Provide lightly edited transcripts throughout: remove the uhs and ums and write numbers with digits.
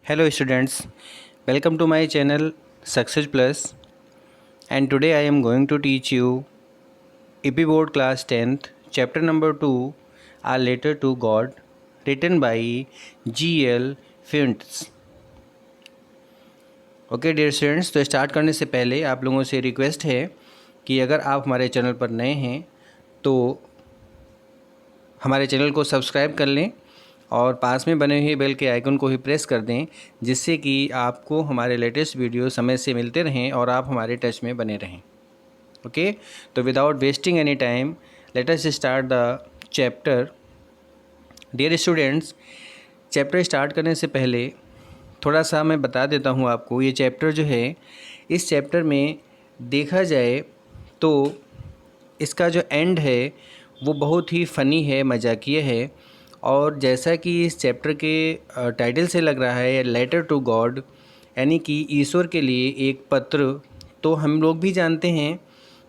Hello students, welcome to my channel Success Plus, and today I am going to teach you EP Board Class 10th chapter number 2, A Letter to God, written by G.L. Fuentes. Okay dear students, तो start करने से पहले आप लोगों से request है कि अगर आप हमारे चैनल पर नए हैं तो हमारे चैनल को सब्सक्राइब कर लें और पास में बने हुए बेल के आइकन को ही प्रेस कर दें, जिससे कि आपको हमारे लेटेस्ट वीडियो समय से मिलते रहें और आप हमारे टच में बने रहें। ओके, तो without wasting any time let us start the chapter. Dear students, chapter start करने से पहले थोड़ा सा मैं बता देता हूँ आपको। ये चैप्टर जो है, इस चैप्टर में देखा जाए तो इसका जो एंड है वो बहुत ही फ़नी है, मजाकिया है। और जैसा कि इस चैप्टर के टाइटल से लग रहा है, लेटर टू गॉड, यानी कि ईश्वर के लिए एक पत्र। तो हम लोग भी जानते हैं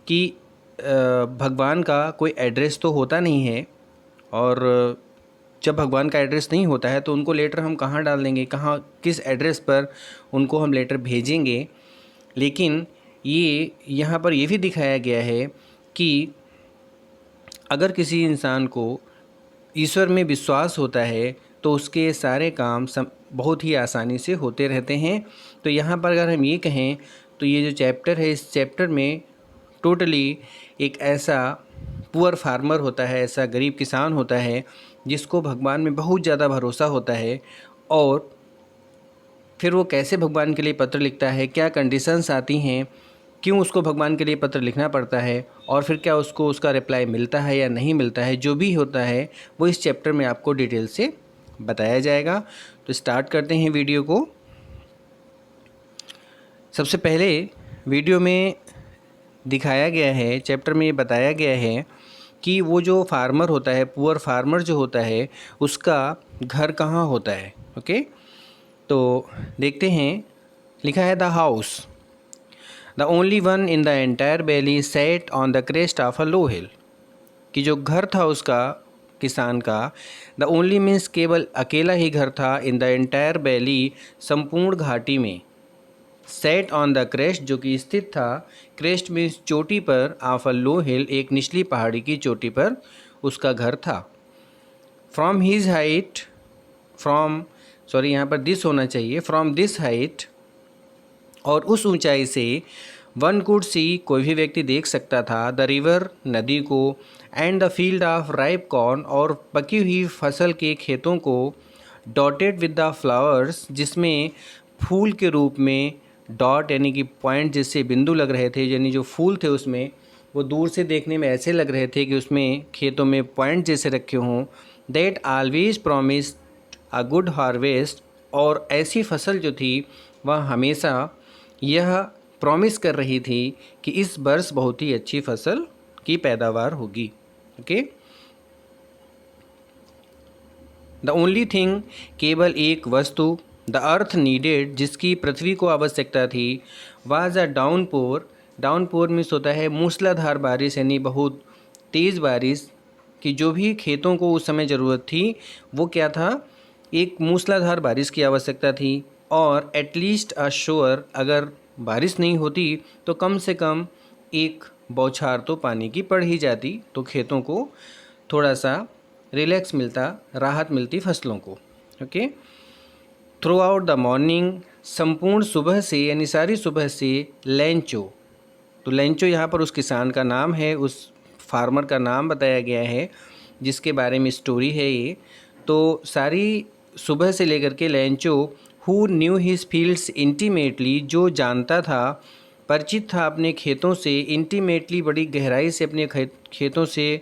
कि भगवान का कोई एड्रेस तो होता नहीं है, और जब भगवान का एड्रेस नहीं होता है तो उनको लेटर हम कहाँ डाल देंगे, कहाँ किस एड्रेस पर उनको हम लेटर भेजेंगे। लेकिन ये यहाँ पर ये भी दिखाया गया है कि अगर किसी इंसान को ईश्वर में विश्वास होता है तो उसके सारे काम बहुत ही आसानी से होते रहते हैं। तो यहाँ पर अगर हम ये कहें तो ये जो चैप्टर है, इस चैप्टर में टोटली एक ऐसा पुअर फार्मर होता है, ऐसा गरीब किसान होता है जिसको भगवान में बहुत ज़्यादा भरोसा होता है, और फिर वो कैसे भगवान के लिए पत्र लिखता है, क्या कंडीशंस आती हैं, क्यों उसको भगवान के लिए पत्र लिखना पड़ता है, और फिर क्या उसको उसका रिप्लाई मिलता है या नहीं मिलता है, जो भी होता है वो इस चैप्टर में आपको डिटेल से बताया जाएगा। तो स्टार्ट करते हैं वीडियो को। सबसे पहले वीडियो में दिखाया गया है, चैप्टर में ये बताया गया है कि वो जो फार्मर होता है, पुअर फार्मर जो होता है, उसका घर कहाँ होता है। ओके, तो देखते हैं। लिखा है the house, the only one in the entire valley set on the crest of a low hill. कि जो घर था उसका, किसान का, द ओनली मीन्स केवल अकेला ही घर था, इन द एंटायर वैली संपूर्ण घाटी में, सेट ऑन द क्रेस्ट जो कि स्थित था, क्रेस्ट मीन्स चोटी पर, ऑफ अ लो हिल एक निचली पहाड़ी की चोटी पर उसका घर था। From his height, from sorry यहाँ पर दिस होना चाहिए, फ्रॉम दिस हाइट, और उस ऊंचाई से, वन कुड सी कोई भी व्यक्ति देख सकता था, द रिवर नदी को, and the field of ripe corn और पकी हुई फसल के खेतों को, डॉटेड विद द फ्लावर्स जिसमें फूल के रूप में डॉट यानी कि पॉइंट जैसे बिंदु लग रहे थे, यानी जो फूल थे उसमें वो दूर से देखने में ऐसे लग रहे थे कि उसमें खेतों में पॉइंट जैसे रखे हों। That always promise a good harvest, और ऐसी फसल जो थी वह हमेशा यह प्रॉमिस कर रही थी कि इस वर्ष बहुत ही अच्छी फसल की पैदावार होगी। ओके, द ओनली थिंग, केवल एक वस्तु, द अर्थ नीडेड जिसकी पृथ्वी को आवश्यकता थी, was a downpour. Downpour means होता है मूसलाधार बारिश, यानी बहुत तेज़ बारिश की जो भी खेतों को उस समय ज़रूरत थी वो क्या था, एक मूसलाधार बारिश की आवश्यकता थी। और एटलीस्ट अ श्योर, अगर बारिश नहीं होती तो कम से कम एक बौछार तो पानी की पड़ ही जाती, तो खेतों को थोड़ा सा रिलैक्स मिलता, राहत मिलती फसलों को। Okay, through out the morning, संपूर्ण सुबह से यानी सारी सुबह से, लेंचो, तो लेंचो यहाँ पर उस किसान का नाम है, उस फार्मर का नाम बताया गया है जिसके बारे में स्टोरी है ये। तो सारी सुबह से लेकर के Lencho, who knew his fields intimately, जो जानता था, परिचित था अपने खेतों से, इंटीमेटली बड़ी गहराई से अपने खेतों से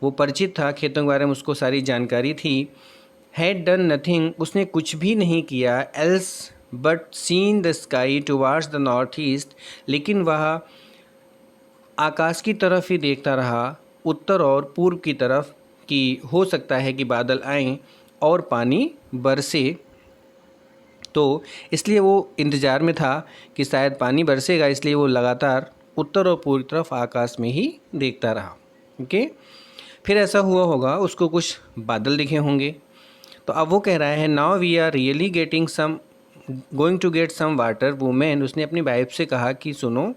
वो परिचित था, खेतों के बारे में उसको सारी जानकारी थी। हैड डन नथिंग, उसने कुछ भी नहीं किया, else but seen the sky towards the north east, लेकिन वह आकाश की तरफ ही देखता रहा, उत्तर और पूर्व की तरफ, कि हो सकता है कि बादल आएं और पानी बरसे। तो इसलिए वो इंतज़ार में था कि शायद पानी बरसेगा, इसलिए वो लगातार उत्तर और पूर्व तरफ आकाश में ही देखता रहा। ओके, फिर ऐसा हुआ होगा, उसको कुछ बादल दिखे होंगे। तो अब वो कह रहा है, now we are really getting some going to get some water women, उसने अपनी वाइफ से कहा कि सुनो,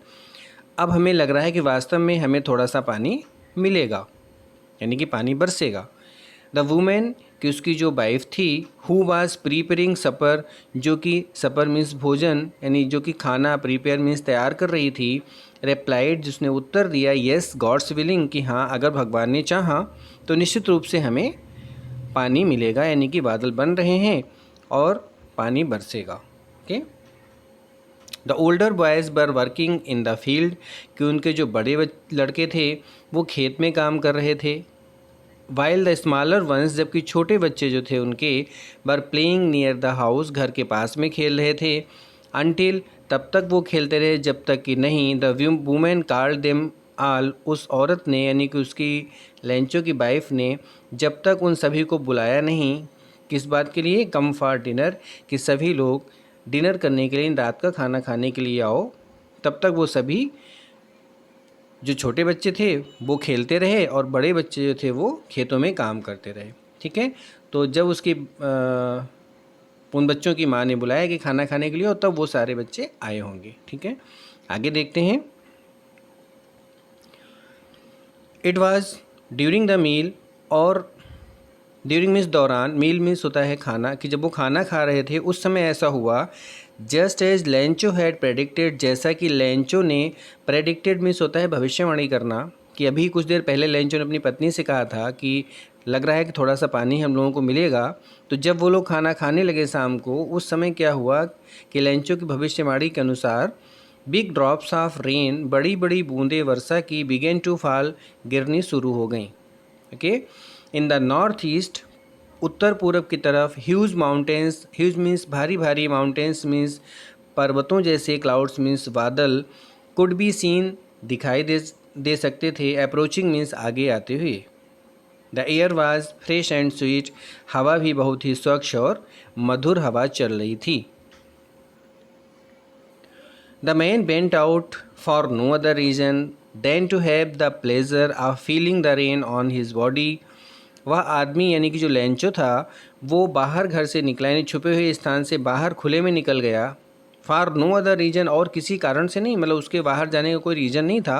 अब हमें लग रहा है कि वास्तव में हमें थोड़ा सा पानी मिलेगा, यानी कि पानी बरसेगा। द वुमेन, कि उसकी जो वाइफ थी, हु वाज प्रीपेयरिंग सपर, जो कि सपर मीन्स भोजन, यानी जो कि खाना प्रीपेयर मीन्स तैयार कर रही थी, रिप्लाइड, जिसने उत्तर दिया, येस गॉड्स विलिंग, कि हाँ अगर भगवान ने चाहा तो निश्चित रूप से हमें पानी मिलेगा, यानी कि बादल बन रहे हैं और पानी बरसेगा। Okay. The older boys were working in the field, कि उनके जो बड़े लड़के थे वो खेत में काम कर रहे थे। वाइल द स्मॉलर वंस, जबकि छोटे बच्चे जो थे उनके, were playing near the house, घर के पास में खेल रहे थे। अनटिल, तब तक वो खेलते रहे जब तक कि नहीं, द वुमेन कॉल्ड देम आल, उस औरत ने यानी कि उसकी लेंचो की वाइफ ने जब तक उन सभी को बुलाया नहीं, किस बात के लिए, कम फॉर डिनर, कि सभी लोग डिनर करने के लिए, रात का खाना खाने के लिए आओ, तब तक वो सभी जो छोटे बच्चे थे वो खेलते रहे और बड़े बच्चे जो थे वो खेतों में काम करते रहे। ठीक है। तो जब उसकी उन बच्चों की माँ ने बुलाया कि खाना खाने के लिए, और तब वो सारे बच्चे आए होंगे। ठीक है, आगे देखते हैं। It was during the meal, और ड्यूरिंग मीन्स दौरान, मील मीन्स होता है खाना, कि जब वो खाना खा रहे थे उस समय ऐसा हुआ, just as Lencho had predicted, जैसा कि लेंचो ने, प्रेडिक्टेड मीन्स होता है भविष्यवाणी करना, कि अभी कुछ देर पहले लेंचो ने अपनी पत्नी से कहा था कि लग रहा है कि थोड़ा सा पानी हम लोगों को मिलेगा। तो जब वो लोग खाना खाने लगे शाम को, उस समय क्या हुआ कि लेंचो की भविष्यवाणी के अनुसार बिग ड्रॉप्स ऑफ रेन, बड़ी बड़ी बूंदें वर्षा की, बिगेन टू फॉल, गिरनी शुरू हो गई। Okay. In the north east, उत्तर पूर्व की तरफ, ह्यूज माउंटेन्स, ह्यूज मीन्स भारी भारी, माउंटेन्स मीन्स पर्वतों जैसे, क्लाउड्स मीन्स बादल, कुड बी सीन, दिखाई दे सकते थे, अप्रोचिंग मीन्स आगे आते हुए। The air was fresh and sweet, हवा भी बहुत ही स्वच्छ और मधुर हवा चल रही थी। The man went out for no other reason than to have the pleasure of feeling the rain on his body, वह आदमी यानी कि जो लेंचो था वो बाहर घर से निकला, यानी छुपे हुए स्थान से बाहर खुले में निकल गया, फॉर नो अदर रीजन, और किसी कारण से नहीं, मतलब उसके बाहर जाने का कोई रीज़न नहीं था,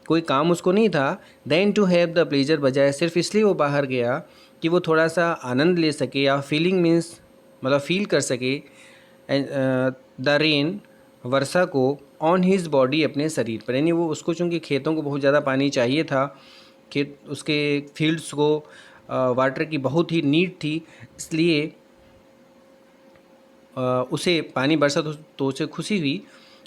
कोई काम उसको नहीं था। Than to have the pleasure, बजाय सिर्फ इसलिए वो बाहर गया कि वो थोड़ा सा आनंद ले सके, या फीलिंग मीन्स मतलब फील कर सके द रेन, वर्षा को, ऑन हिज बॉडी, अपने शरीर पर, यानी वो उसको चूँकि खेतों को बहुत ज़्यादा पानी चाहिए था, खेत उसके फील्ड्स को वाटर की बहुत ही नीड थी, इसलिए उसे पानी बरसा तो उसे खुशी हुई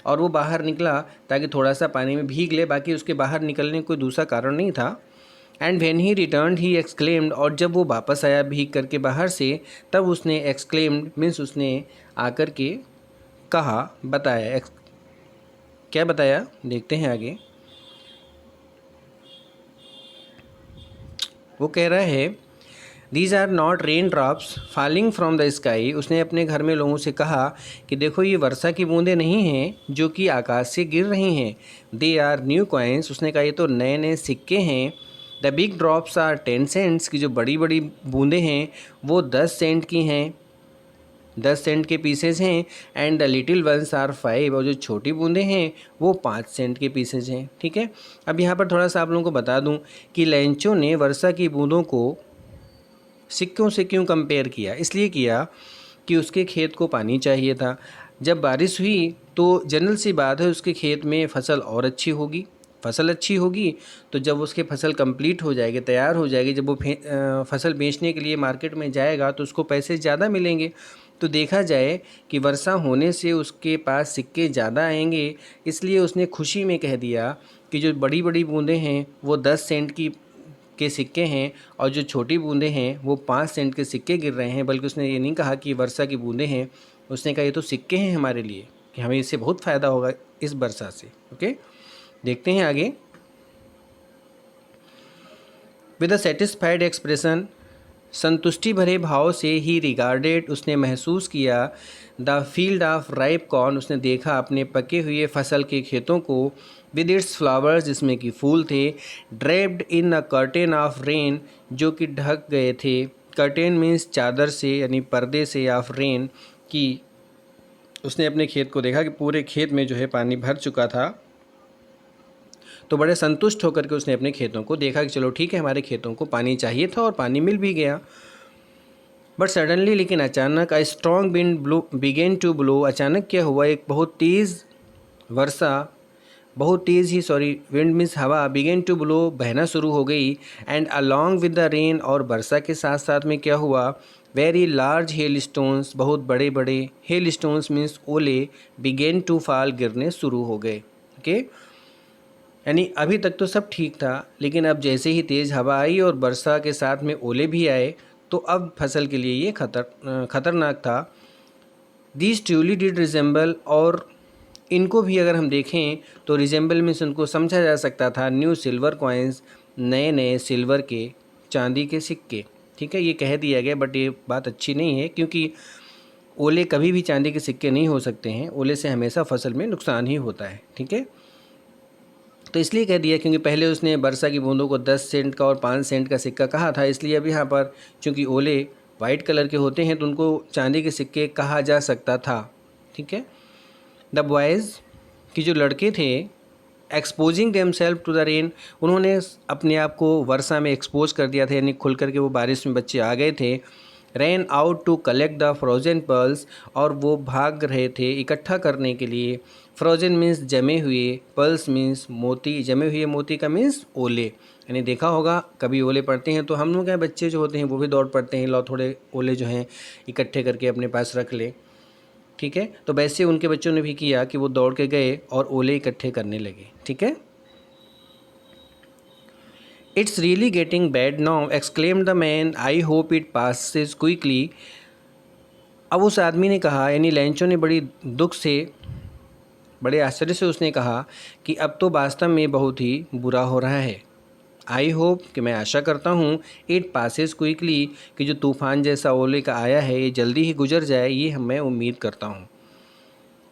और वो बाहर निकला ताकि थोड़ा सा पानी में भीग ले, बाकी उसके बाहर निकलने का कोई दूसरा कारण नहीं था। And when he return he exclaimed, और जब वो वापस आया भीग करके बाहर से, तब उसने एक्सक्लेम्ड मीन्स उसने आकर के कहा, बताया, क्या बताया देखते हैं आगे। वो कह रहा है, these are not rain drops falling from the sky, उसने अपने घर में लोगों से कहा कि देखो ये वर्षा की बूंदें नहीं हैं जो कि आकाश से गिर रही हैं, दे आर न्यू कॉइन्स, उसने कहा ये तो नए नए सिक्के हैं। The big drops are 10 cents, की जो बड़ी बड़ी बूंदें हैं वो 10 सेंट की हैं, 10 सेंट के पीसेज हैं। And the little ones are 5, और जो छोटी बूंदें हैं वो 5 सेंट के पीसेज हैं। ठीक है, अब यहाँ पर थोड़ा सा आप लोगों को बता दूँ कि लेंचो ने वर्षा की बूंदों को सिक्कों से क्यों कंपेयर किया, इसलिए किया कि उसके खेत को पानी चाहिए था। जब बारिश हुई तो जनरल सी बात है उसके खेत में फसल और अच्छी होगी, फसल अच्छी होगी तो जब उसके फसल कंप्लीट हो जाएगी, तैयार हो जाएगी, जब वो फसल बेचने के लिए मार्केट में जाएगा तो उसको पैसे ज़्यादा मिलेंगे। तो देखा जाए कि वर्षा होने से उसके पास सिक्के ज़्यादा आएंगे, इसलिए उसने खुशी में कह दिया कि जो बड़ी बड़ी बूंदें हैं वो 10 सेंट के सिक्के हैं और जो छोटी बूंदें हैं वो 5 सेंट के सिक्के गिर रहे हैं। बल्कि उसने ये नहीं कहा कि वर्षा की बूंदें हैं, उसने कहा ये तो सिक्के हैं हमारे लिए, कि हमें इससे बहुत फ़ायदा होगा इस वर्षा से। ओके, देखते हैं आगे। विद अ सेटिस्फाइड एक्सप्रेशन, संतुष्टि भरे भाव से ही रिगार्डेड, उसने महसूस किया, the field of ripe corn, उसने देखा अपने पके हुए फसल के खेतों को, विद इट्स फ्लावर्स, जिसमें कि फूल थे, draped in a curtain of rain, जो कि ढक गए थे, कर्टेन मीन्स चादर से यानी पर्दे से, ऑफ रेन की उसने अपने खेत को देखा कि पूरे खेत में जो है पानी भर चुका था, तो बड़े संतुष्ट होकर के उसने अपने खेतों को देखा कि चलो ठीक है, हमारे खेतों को पानी चाहिए था और पानी मिल भी गया। बट सडनली, लेकिन अचानक, a strong wind began to blow, अचानक क्या हुआ, एक बहुत तेज़ वर्षा, बहुत तेज़ ही, विंड मीन्स हवा, बिगेन टू ब्लो, बहना शुरू हो गई। And along with the rain, और वर्षा के साथ साथ में क्या हुआ, वेरी लार्ज हेल स्टोन्स, बहुत बड़े बड़े हेल स्टोन्स मीन्स ओले, बिगेन टू फॉल, गिरने शुरू हो गए। ओके, यानी अभी तक तो सब ठीक था, लेकिन अब जैसे ही तेज़ हवा आई और वर्षा के साथ में ओले भी आए, तो अब फसल के लिए ये खतरनाक था। दीज ट्रूली डिड रिजेंबल, और इनको भी अगर हम देखें तो रिजेंबल मीन्स उनको समझा जा सकता था न्यू सिल्वर कॉइन्स, नए नए सिल्वर के, चांदी के सिक्के। ठीक है, ये कह दिया गया, बट ये बात अच्छी नहीं है, क्योंकि ओले कभी भी चांदी के सिक्के नहीं हो सकते हैं। ओले से हमेशा फसल में नुकसान ही होता है। ठीक है, तो इसलिए कह दिया क्योंकि पहले उसने वर्षा की बूंदों को 10 सेंट का और 5 सेंट का सिक्का कहा था, इसलिए अब यहाँ पर चूँकि ओले वाइट कलर के होते हैं तो उनको चांदी के सिक्के कहा जा सकता था। ठीक है, द बॉयज़, कि जो लड़के थे, exposing themselves to the rain, उन्होंने अपने आप को वर्षा में एक्सपोज कर दिया था, यानी खुल करके वो बारिश में बच्चे आ गए थे। Ran out to collect the frozen pearls, और वो भाग रहे थे इकट्ठा करने के लिए। फ्रोजन मीन्स जमे हुए, पर्ल्स मीन्स मोती, जमे हुए मोती का मीन्स ओले। यानी देखा होगा कभी ओले पड़ते हैं तो हम लोग क्या, बच्चे जो होते हैं वो भी दौड़ पड़ते हैं, लो थोड़े ओले जो हैं इकट्ठे करके अपने पास रख ले। ठीक है, तो वैसे उनके बच्चों ने भी किया कि वो दौड़ के गए और ओले इकट्ठे करने लगे। ठीक है, it's really getting bad now, exclaimed the man, I hope it passes quickly. अब उस आदमी ने कहा, यानी लैंचो ने बड़ी दुख से, बड़े आश्चर्य से उसने कहा कि अब तो वास्तव में बहुत ही बुरा हो रहा है। आई होप, कि मैं आशा करता हूँ, इट पासेस क्विकली, कि जो तूफ़ान जैसा ओले का आया है ये जल्दी ही गुजर जाए, ये मैं उम्मीद करता हूँ।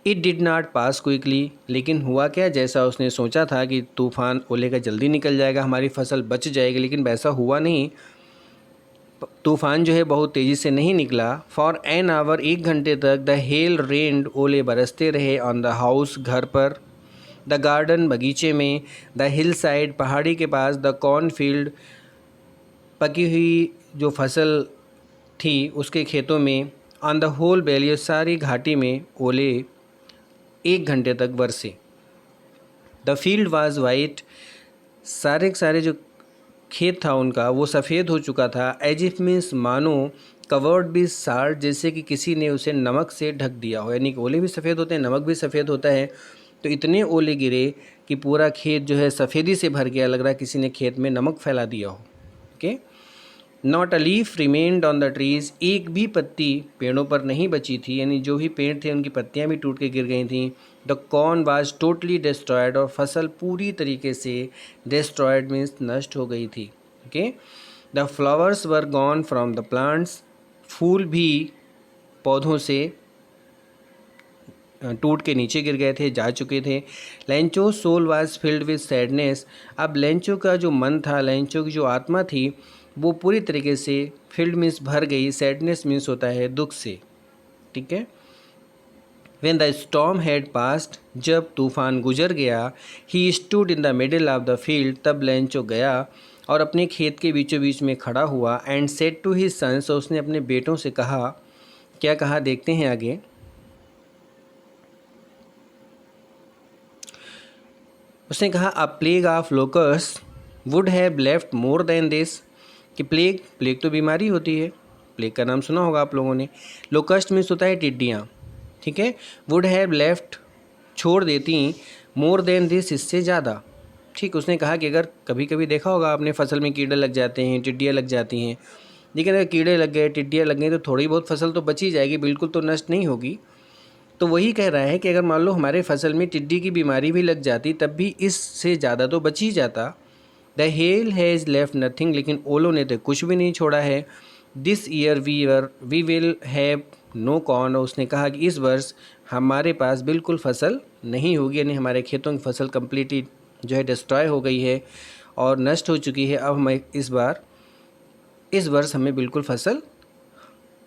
It did not pass quickly, लेकिन हुआ क्या, जैसा उसने सोचा था कि तूफ़ान ओले का जल्दी निकल जाएगा, हमारी फसल बच जाएगी, लेकिन वैसा हुआ नहीं। तूफ़ान जो है बहुत तेज़ी से नहीं निकला। फॉर एन आवर, 1 घंटे तक, द हेल रेन्ड, ओले बरसते रहे, ऑन द हाउस, घर पर, द गार्डन, बगीचे में, द हिल साइड, पहाड़ी के पास, द कॉर्न फील्ड, पकी हुई जो फसल थी उसके खेतों में, ऑन द होल वैली, सारी घाटी में ओले 1 घंटे तक बरसे। द फील्ड वाज वाइट, सारे के सारे जो खेत था उनका वो सफ़ेद हो चुका था। एज इफ मीन्स मानो, कवर्ड भी साल्ट, जैसे कि किसी ने उसे नमक से ढक दिया हो, यानी कि ओले भी सफ़ेद होते हैं, नमक भी सफ़ेद होता है। तो इतने ओले गिरे कि पूरा खेत जो है सफ़ेदी से भर गया, लग रहा है किसी ने खेत में नमक फैला दिया हो। Okay, not a leaf remained on the trees, एक भी पत्ती पेड़ों पर नहीं बची थी, यानी जो भी पेड़ थे उनकी पत्तियां भी टूट के गिर गई थीं। The corn was totally destroyed, और फसल पूरी तरीके से डिस्ट्रॉयड मीन्स नष्ट हो गई थी। Okay, the flowers were gone from the plants, फूल भी पौधों से टूट के नीचे गिर गए थे, जा चुके थे। Lencho soul was filled with sadness, अब लेंचो का जो मन था, लेंचो की जो आत्मा थी, वो पूरी तरीके से फील्ड मीन्स भर गई, सैडनेस मीन्स होता है दुख से। ठीक है, when the storm had passed, जब तूफान गुजर गया, he stood in the middle of the field, तब लेंचो गया और अपने खेत के बीचों बीच में खड़ा हुआ। And said to his sons, उसने अपने बेटों से कहा, क्या कहा देखते हैं आगे। उसने कहा, अ plague of locus would have left more than this, कि प्लेग तो बीमारी होती है, प्लेग का नाम सुना होगा आप लोगों ने। लोकस्ट मीन्स होता है टिड्डियाँ। ठीक है, वुड हैव लेफ्ट, छोड़ देती, मोर देन दिस, इससे ज़्यादा। ठीक, उसने कहा कि अगर कभी कभी देखा होगा आपने फसल में कीड़े लग जाते हैं, टिड्डियाँ लग जाती हैं, लेकिन अगर कीड़े लग गए, टिड्डियाँ लग गई तो थोड़ी बहुत फसल तो बची जाएगी, बिल्कुल तो नष्ट नहीं होगी। तो वही कह रहा है कि अगर मान लो हमारे फसल में टिड्डी की बीमारी भी लग जाती तब भी इससे ज़्यादा तो बच ही जाता। The hail has left nothing, लेकिन ओलों ने तो कुछ भी नहीं छोड़ा है। This year we will have no corn, उसने कहा कि इस वर्ष हमारे पास बिल्कुल फसल नहीं होगी, यानी हमारे खेतों की फसल कम्प्लीटली जो है डिस्ट्रॉय हो गई है और नष्ट हो चुकी है। अब हमें इस वर्ष हमें बिल्कुल फसल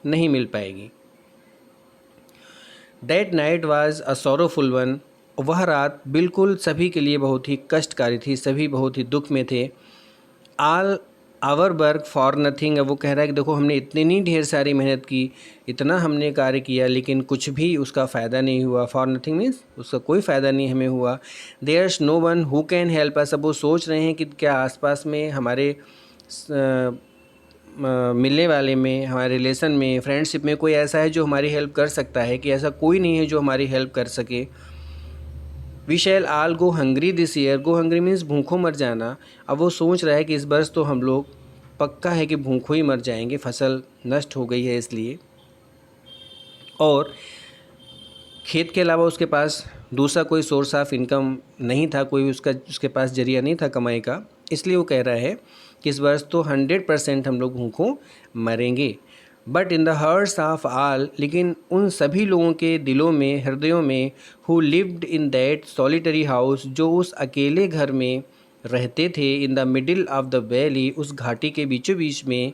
नहीं मिल पाएगी। That night was a sorrowful one, वह रात बिल्कुल सभी के लिए बहुत ही कष्टकारी थी, सभी बहुत ही दुख में थे। आल आवर वर्क फॉर नथिंग, अब वो कह रहा है कि देखो हमने इतनी ढेर सारी मेहनत की, इतना हमने कार्य किया, लेकिन कुछ भी उसका फ़ायदा नहीं हुआ। फॉर नथिंग मीन्स उसका कोई फ़ायदा नहीं हमें हुआ। There's no one who can help us, अब वो सोच रहे हैं कि क्या आसपास में हमारे मिलने वाले में, हमारे रिलेशन में, फ्रेंडशिप में कोई ऐसा है जो हमारी हेल्प कर सकता है, कि ऐसा कोई नहीं है जो हमारी हेल्प कर सके। We shall all go hungry this year, go hungry means भूखों मर जाना। अब वो सोच रहा है कि इस वर्ष तो हम लोग पक्का है कि भूखों ही मर जाएंगे, फसल नष्ट हो गई है इसलिए। और खेत के अलावा उसके पास दूसरा कोई सोर्स ऑफ इनकम नहीं था, कोई उसके पास जरिया नहीं था कमाई का, इसलिए वो कह रहा है कि इस वर्ष तो 100% हम लोग भूखों मरेंगे। But in the hearts of all, लेकिन उन सभी लोगों के दिलों में, हृदयों में, who lived in that solitary house, जो उस अकेले घर में रहते थे, in the middle of the valley, उस घाटी के बीचों बीच में,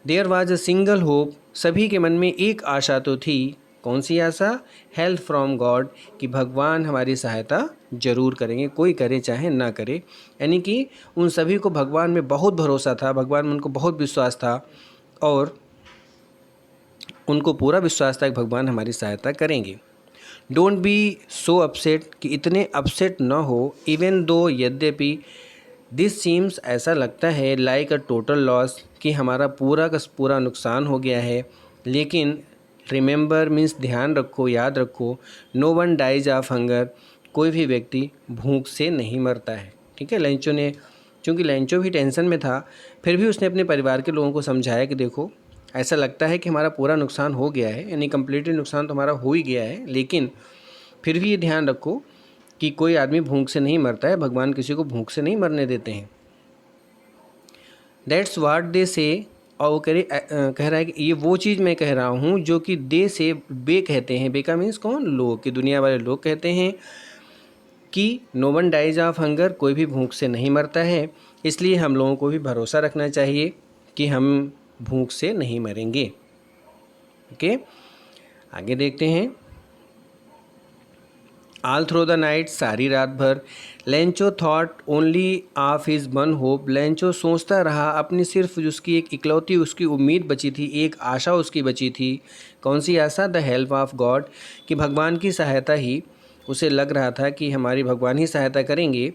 there was a single hope, सभी के मन में एक आशा तो थी। कौन सी आशा? हेल्प फ्रॉम गॉड, कि भगवान हमारी सहायता जरूर करेंगे, कोई करे चाहे ना करे। यानी कि उन सभी को भगवान में बहुत भरोसा था, भगवान में उनको बहुत विश्वास था, और उनको पूरा विश्वास था कि भगवान हमारी सहायता करेंगे। डोंट बी सो अपसेट, कि इतने अपसेट न हो, इवन दो, यद्यपि, दिस सीम्स, ऐसा लगता है, लाइक अ टोटल लॉस, कि हमारा पूरा का पूरा नुकसान हो गया है, लेकिन रिमेंबर मीन्स ध्यान रखो, याद रखो, no one dies of hunger, कोई भी व्यक्ति भूख से नहीं मरता है। ठीक है, लेंचो ने, चूँकि लेंचो भी टेंशन में था, फिर भी उसने अपने परिवार के लोगों को समझाया कि देखो ऐसा लगता है कि हमारा पूरा नुकसान हो गया है, यानी कम्प्लीटली नुकसान तो हमारा हो ही गया है, लेकिन फिर भी ये ध्यान रखो कि कोई आदमी भूख से नहीं मरता है, भगवान किसी को भूख से नहीं मरने देते हैं। दैट्स वाट दे से, और वो कह रहा है कि ये वो चीज़ मैं कह रहा हूँ जो कि दे से बे कहते हैं। बे का मीन्स कौन? लोग, कि दुनिया वाले लोग कहते हैं कि no one dies of hunger, कोई भी भूख से नहीं मरता है, इसलिए हम लोगों को भी भरोसा रखना चाहिए कि हम भूख से नहीं मरेंगे। ओके, आगे देखते हैं। ऑल थ्रू द नाइट, सारी रात भर, Lencho thought only of his one hope, Lencho सोचता रहा अपनी सिर्फ उसकी एक इकलौती उसकी उम्मीद बची थी, एक आशा उसकी बची थी। कौन सी आशा? द हेल्प ऑफ गॉड, कि भगवान की सहायता ही, उसे लग रहा था कि हमारी भगवान ही सहायता करेंगे।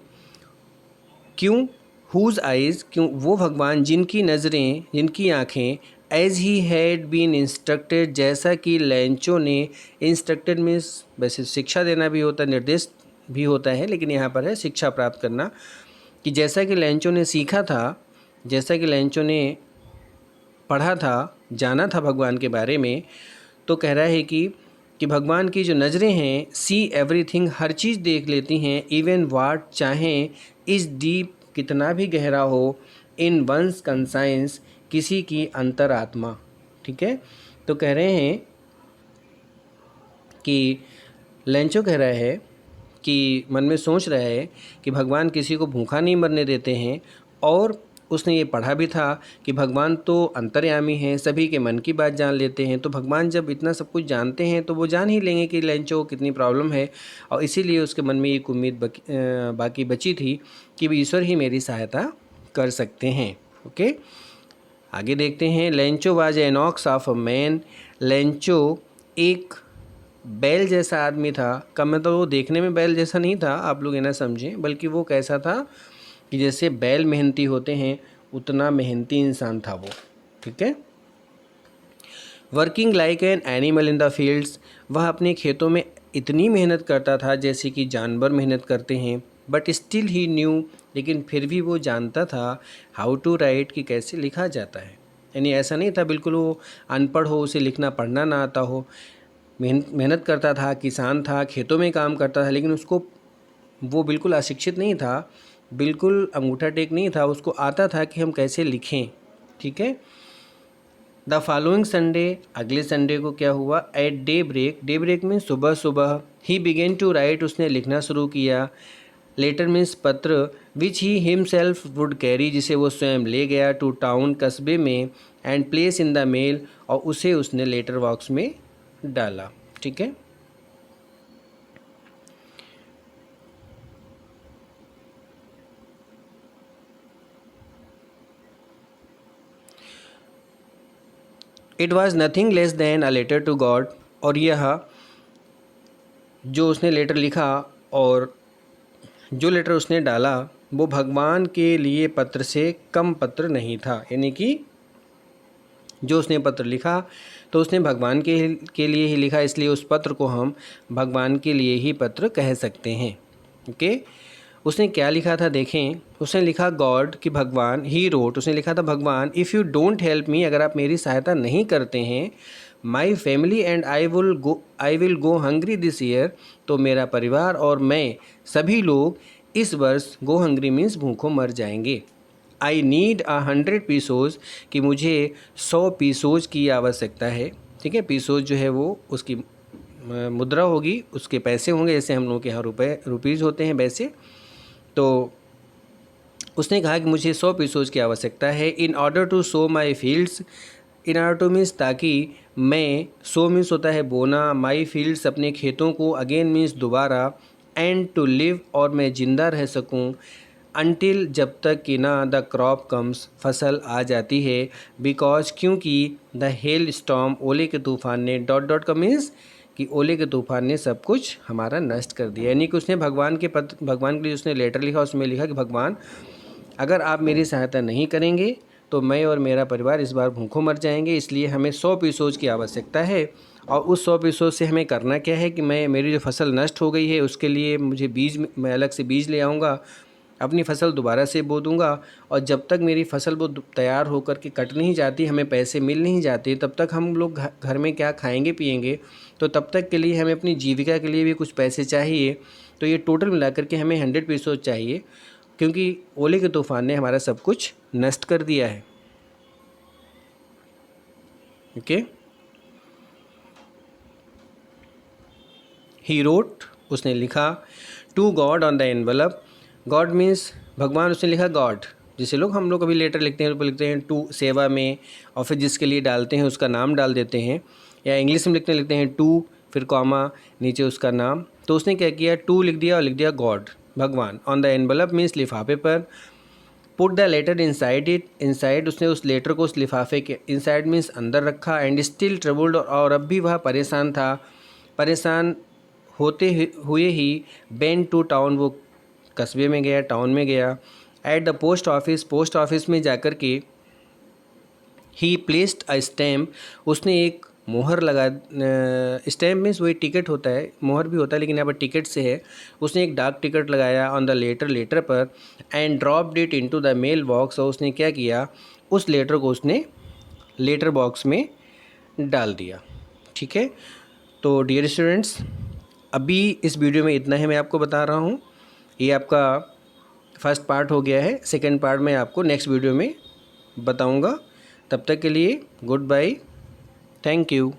क्यों? हुज आइज़, क्यों? वो भगवान जिनकी नज़रें, जिनकी आँखें, as he had been instructed, जैसा कि लेंचो ने, इंस्ट्रक्टेड मीन्स वैसे शिक्षा देना भी होता है, निर्देश भी होता है, लेकिन यहाँ पर है शिक्षा प्राप्त करना, कि जैसा कि लेंचो ने सीखा था, जैसा कि लेंचो ने पढ़ा था, जाना था भगवान के बारे में, तो कह रहा है कि भगवान की जो नज़रें हैं, सी एवरीथिंग, हर चीज़ देख लेती हैं, इवन वाट, चाहें, इज़ डीप, कितना भी गहरा हो, इन वंस कंसाइंस, किसी की अंतरात्मा। ठीक है, तो कह रहे हैं कि लेंचो कह रहा है कि मन में सोच रहा है कि भगवान किसी को भूखा नहीं मरने देते हैं, और उसने ये पढ़ा भी था कि भगवान तो अंतर्यामी हैं, सभी के मन की बात जान लेते हैं। तो भगवान जब इतना सब कुछ जानते हैं तो वो जान ही लेंगे कि लेंचो को कितनी प्रॉब्लम है, और इसीलिए उसके मन में एक उम्मीद बाकी बची थी कि ईश्वर ही मेरी सहायता कर सकते हैं। ओके, आगे देखते हैं। Lencho was an ox of a man, Lencho एक बैल जैसा आदमी था। कम में तो वो देखने में बैल जैसा नहीं था, आप लोग ये ना समझें, बल्कि वो कैसा था कि जैसे बैल मेहनती होते हैं उतना मेहनती इंसान था वो। ठीक है, working like an animal in the fields, वह अपने खेतों में इतनी मेहनत करता था जैसे कि जानवर मेहनत करते हैं। बट स्टिल ही न्यू, लेकिन फिर भी वो जानता था, हाउ टू राइट, कि कैसे लिखा जाता है। यानी ऐसा नहीं था बिल्कुल वो अनपढ़ हो, उसे लिखना पढ़ना ना आता हो, मेहनत करता था, किसान था, खेतों में काम करता था, लेकिन उसको वो बिल्कुल अशिक्षित नहीं था, बिल्कुल अंगूठा टेक नहीं था, उसको आता था कि हम कैसे लिखें। ठीक है, द फॉलोइंग संडे, अगले संडे को क्या हुआ? At daybreak, daybreak में सुबह सुबह, ही बिगेन टू राइट, उसने लिखना शुरू किया। लेटर मीन्स पत्र, which he himself would carry, जिसे वो स्वयं ले गया, टू टाउन, कस्बे में, and place in the mail, और उसे उसने लेटर बॉक्स में डाला। ठीक है, it was nothing less than a letter to God, और यह जो उसने लेटर लिखा और जो लेटर उसने डाला वो भगवान के लिए पत्र से कम पत्र नहीं था। यानी कि जो उसने पत्र लिखा तो उसने भगवान के लिए ही लिखा, इसलिए उस पत्र को हम भगवान के लिए ही पत्र कह सकते हैं। ओके, उसने क्या लिखा था देखें। उसने लिखा गॉड कि भगवान, ही रोट, उसने लिखा था भगवान, if you don't help me, अगर आप मेरी सहायता नहीं करते हैं, my family and I will go hungry this year, तो मेरा परिवार और मैं सभी लोग इस वर्ष गो हंग्री मीन्स भूखों मर जाएंगे। आई नीड 100 पीसोज, कि मुझे 100 पीसोज की आवश्यकता है। ठीक है, पीसोज जो है वो उसकी मुद्रा होगी, उसके पैसे होंगे, जैसे हम लोगों के यहाँ रुपीज़ होते हैं वैसे। तो उसने कहा कि मुझे 100 पीसोज की आवश्यकता है। In order to sow my fields, in order to means ताकि मैं, सो मीन्स होता है बोना, माई फील्ड्स अपने खेतों को, अगेन मीन्स दोबारा, एंड टू लिव और मैं ज़िंदा रह सकूं, अनटिल जब तक कि ना द क्रॉप कम्स फसल आ जाती है, बिकॉज क्योंकि द हेल स्टॉर्म ओले के तूफान ने डॉट डॉट का मीन्स कि ओले के तूफान ने सब कुछ हमारा नष्ट कर दिया। यानी कि उसने भगवान के लिए उसने लेटर लिखा, उसमें लिखा कि भगवान अगर आप मेरी सहायता नहीं करेंगे तो मैं और मेरा परिवार इस बार भूखों मर जाएंगे, इसलिए हमें 100 पीसोज की आवश्यकता है। और उस 100 पीसोज से हमें करना क्या है कि मेरी जो फसल नष्ट हो गई है उसके लिए मुझे मैं अलग से बीज ले आऊँगा, अपनी फसल दोबारा से बो दूँगा, और जब तक मेरी फसल वो तैयार होकर के कट नहीं जाती, हमें पैसे मिल नहीं जाते, तब तक हम लोग घर में क्या खाएंगे पिएंगे। तो तब तक के लिए हमें अपनी जीविका के लिए भी कुछ पैसे चाहिए। तो ये टोटल मिलाकर के हमें 100 पीसोज चाहिए, क्योंकि ओले के तूफान ने हमारा सब कुछ नष्ट कर दिया है। ओके, ही रोट, उसने लिखा, to God on the envelope, God means भगवान, उसने लिखा गॉड, जिसे हम लोग अभी लेटर लिखते हैं तो लिखते हैं टू सेवा में, और फिर जिसके लिए डालते हैं उसका नाम डाल देते हैं, या इंग्लिश में लिखते हैं टू, फिर कॉमा, नीचे उसका नाम। तो उसने क्या किया, टू लिख दिया और लिख दिया गॉड, भगवान, ऑन द एनवलप मीन्स लिफाफे पर, put the letter inside it, inside उसने उस लेटर को उस लिफाफे के, इनसाइड मीन्स अंदर रखा, एंड स्टिल ट्रबल्ड, और अब भी वह परेशान था, परेशान होते हुए ही, बेन टू टाउन, वो कस्बे में गया, टाउन में गया, at the post office, post office में जाकर के, ही प्लेस्ड अ स्टैम्प, उसने एक मोहर लगा, स्टैम्प मीन्स वही टिकट होता है, मोहर भी होता है लेकिन यहाँ पर टिकट से है, उसने एक डाक टिकट लगाया ऑन द लेटर, लेटर पर, and dropped it into the mail box, और उसने क्या किया, उस लेटर को उसने लेटर बॉक्स में डाल दिया। ठीक है, तो डियर स्टूडेंट्स, अभी इस वीडियो में इतना ही मैं आपको बता रहा हूँ। ये आपका फर्स्ट पार्ट हो गया है, सेकंड पार्ट मैं आपको नेक्स्ट वीडियो में बताऊँगा। तब तक के लिए गुड बाय, थैंक यू।